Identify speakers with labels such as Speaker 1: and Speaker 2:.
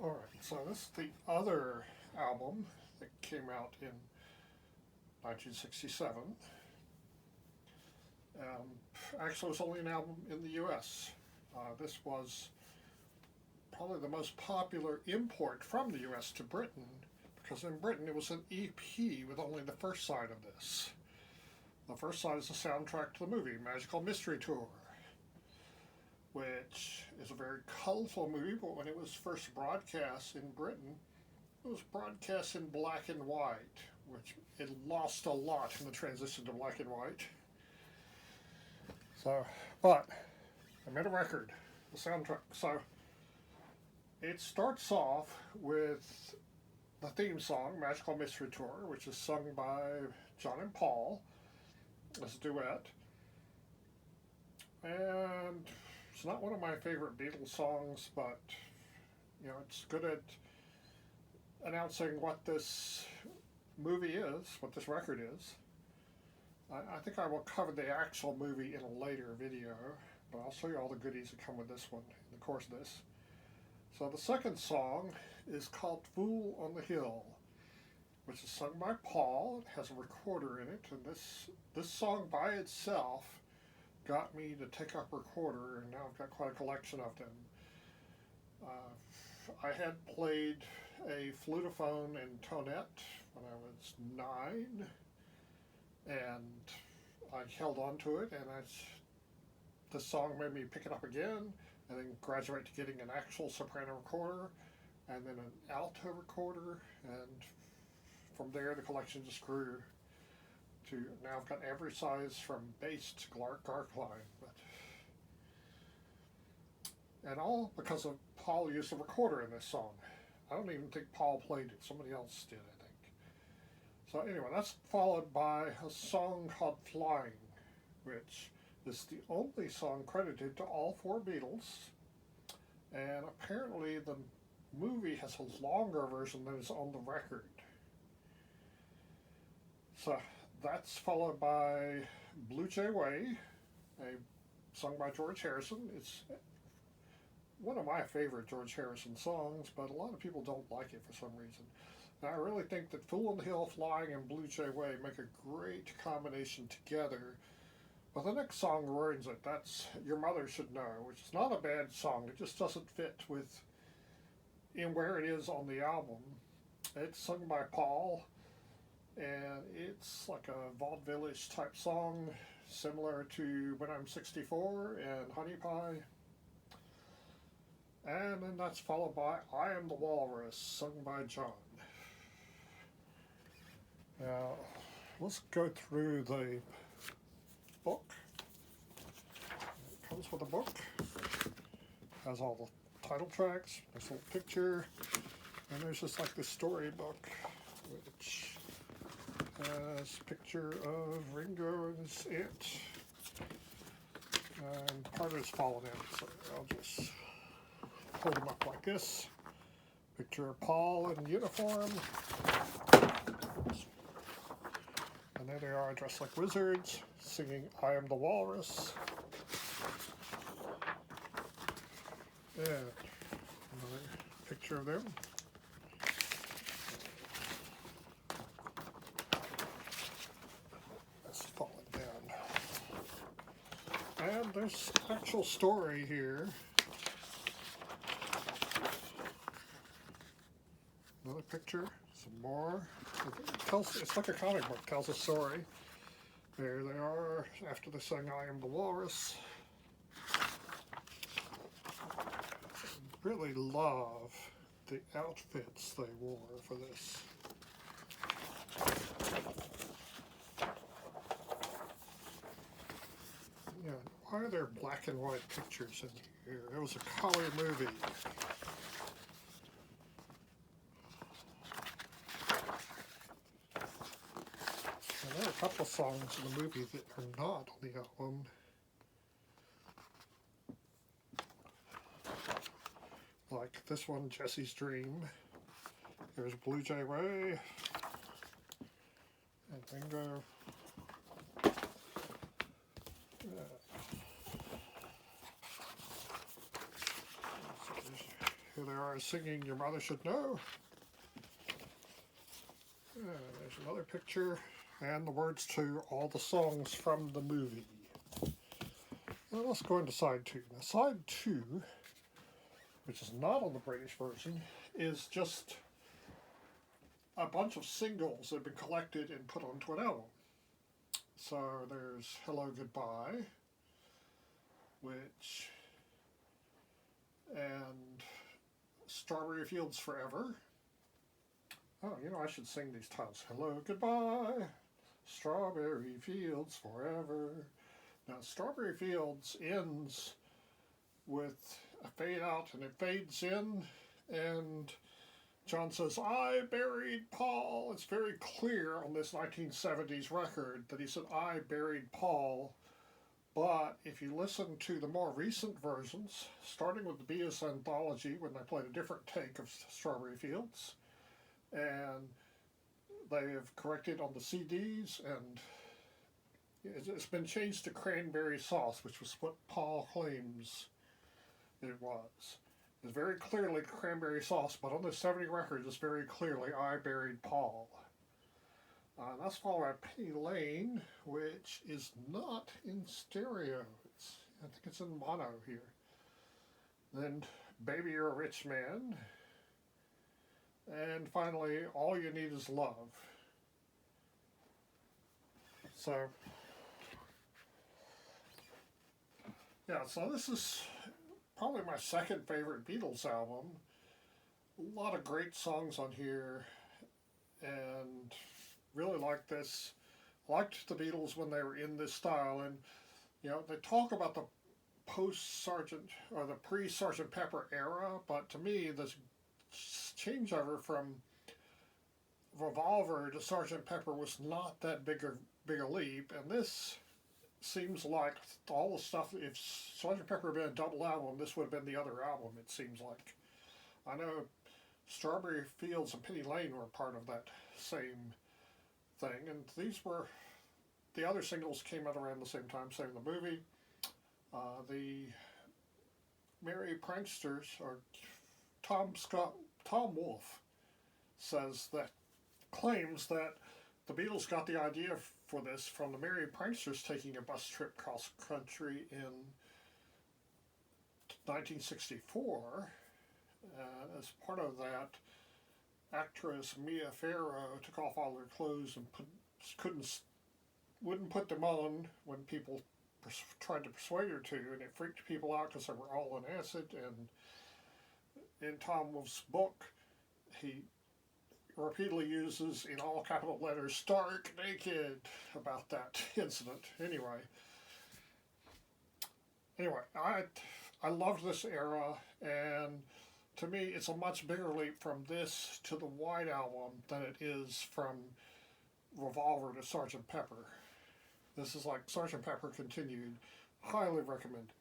Speaker 1: Alright, so this is the other album that came out in 1967. Actually, it was only an album in the US. This was probably the most popular import from the US to Britain, because in Britain it was an EP with only the first side of this. The first side is the soundtrack to the movie, Magical Mystery Tour, which is a very colorful movie, but when it was first broadcast in Britain, it was broadcast in black and white, which it lost a lot in the transition to black and white. So, but I made a record, the soundtrack. So it starts off with the theme song, Magical Mystery Tour, which is sung by John and Paul as a duet. And it's not one of my favorite Beatles songs, but you know, it's good at announcing what this movie is, what this record is. I think I will cover the actual movie in a later video, but I'll show you all the goodies that come with this one in the course of this. So the second song is called Fool on the Hill, which is sung by Paul. It has a recorder in it, and this song by itself got me to take up a recorder, and now I've got quite a collection of them. I had played a flutophone and tonette when I was 9, and I held on to it, and this song made me pick it up again, and then graduate to getting an actual soprano recorder, and then an alto recorder, and from there the collection just grew to now I've got every size from bass to garcline, and all because of Paul used a recorder in this song. I don't even think Paul played it, somebody else did, I think. So anyway, that's followed by a song called Flying, which is the only song credited to all 4 Beatles, and apparently the movie has a longer version than is on the record. So that's followed by Blue Jay Way, a song by George Harrison. It's one of my favorite George Harrison songs, but a lot of people don't like it for some reason. And I really think that Fool on the Hill, Flying, and Blue Jay Way make a great combination together. But the next song ruins it. That's Your Mother Should Know, which is not a bad song. It just doesn't fit in where it is on the album. It's sung by Paul, and it's like a vaudeville-ish type song, similar to When I'm 64 and Honey Pie. And then that's followed by I Am the Walrus, sung by John. Now, let's go through the book. It comes with a book. Has all the title tracks, this little picture, and there's just like the storybook, which has a picture of Ringo and his aunt. And part of it's fallen in, so I'll just hold them up like this. Picture of Paul in uniform. And there they are dressed like wizards, singing I Am the Walrus. And another picture of them. That's falling down. And there's actual story here. Another picture, some more. It's like a comic book, tells a story. There they are after they sang I Am the Walrus. I really love the outfits they wore for this. Yeah, why are there black and white pictures in here? It was a color movie. There are a couple of songs in the movie that are not on the album. Like this one, Jesse's Dream. There's Blue Jay Way. And Ringo. Here they are singing Your Mother Should Know. There's another picture and the words to all the songs from the movie. Now let's go into side two. Now side two, which is not on the British version, is just a bunch of singles that have been collected and put onto an album. So there's Hello Goodbye, and Strawberry Fields Forever. Oh, I should sing these titles. Hello Goodbye, Strawberry Fields Forever. Now, Strawberry Fields ends with a fade out and it fades in, and John says, I buried Paul. It's very clear on this 1970s record that he said, I buried Paul. But if you listen to the more recent versions, starting with the Beatles anthology, when they played a different take of Strawberry Fields, and they have corrected on the CDs, and it's been changed to Cranberry Sauce, which was what Paul claims it was. It's very clearly Cranberry Sauce, but on the 70 records, it's very clearly I Buried Paul. That's followed by Penny Lane, which is not in stereo. I think it's in mono here. Then Baby You're a Rich Man. And finally, All You Need Is Love. So, yeah, so this is probably my second favorite Beatles album. A lot of great songs on here, and really liked this. Liked the Beatles when they were in this style, and they talk about the post-Sergeant or the pre-Sergeant Pepper era, but to me, this changeover from Revolver to Sergeant Pepper was not that big a leap, and this seems like all the stuff. If Sergeant Pepper had been a double album, this would have been the other album. It seems like. I know Strawberry Fields and Penny Lane were part of that same thing, and the other singles came out around the same time, same in the movie. The Merry Pranksters, or Tom Wolfe claims that the Beatles got the idea for this from the Merry Pranksters taking a bus trip cross country in 1964. As part of that, actress Mia Farrow took off all her clothes and wouldn't put them on when people tried to persuade her to, and it freaked people out because they were all on acid. And in Tom Wolfe's book, he repeatedly uses in all capital letters "stark naked" about that incident. Anyway, I loved this era, and to me, it's a much bigger leap from this to the White Album than it is from Revolver to Sgt. Pepper. This is like Sgt. Pepper continued. Highly recommended.